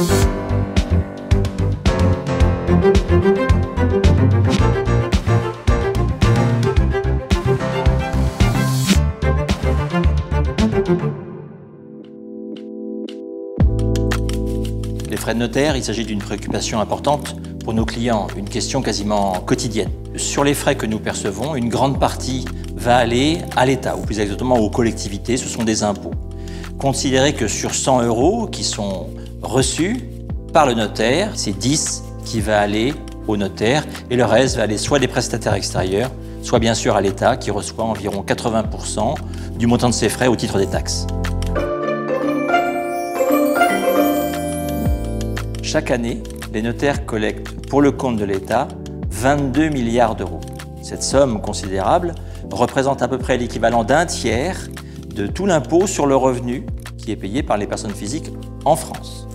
Les frais de notaire, il s'agit d'une préoccupation importante pour nos clients, une question quasiment quotidienne. Sur les frais que nous percevons, une grande partie va aller à l'État, ou plus exactement aux collectivités, ce sont des impôts. Considérez que sur 100 € qui sont reçus par le notaire, c'est 10 qui va aller au notaire et le reste va aller soit des prestataires extérieurs, soit bien sûr à l'État qui reçoit environ 80% du montant de ses frais au titre des taxes. Chaque année, les notaires collectent pour le compte de l'État 22 milliards d'euros. Cette somme considérable représente à peu près l'équivalent d'un tiers de tout l'impôt sur le revenu qui est payé par les personnes physiques en France.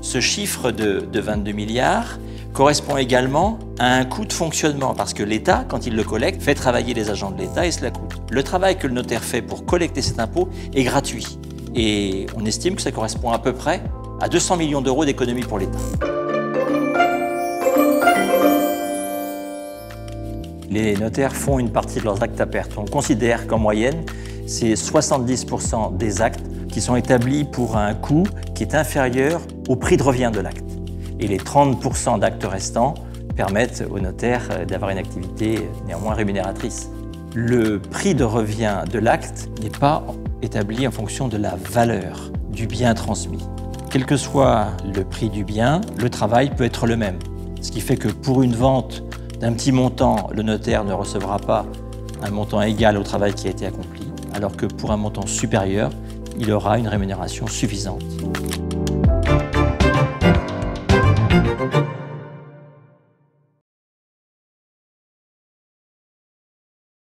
Ce chiffre de 22 milliards correspond également à un coût de fonctionnement parce que l'État, quand il le collecte, fait travailler les agents de l'État et cela coûte. Le travail que le notaire fait pour collecter cet impôt est gratuit et on estime que ça correspond à peu près à 200 millions d'euros d'économies pour l'État. Les notaires font une partie de leurs actes à perte. On considère qu'en moyenne, c'est 70% des actes qui sont établis pour un coût qui est inférieur au prix de revient de l'acte. Et les 30% d'actes restants permettent aux notaires d'avoir une activité néanmoins rémunératrice. Le prix de revient de l'acte n'est pas établi en fonction de la valeur du bien transmis. Quel que soit le prix du bien, le travail peut être le même. Ce qui fait que pour une vente d'un petit montant, le notaire ne recevra pas un montant égal au travail qui a été accompli, alors que pour un montant supérieur, il aura une rémunération suffisante.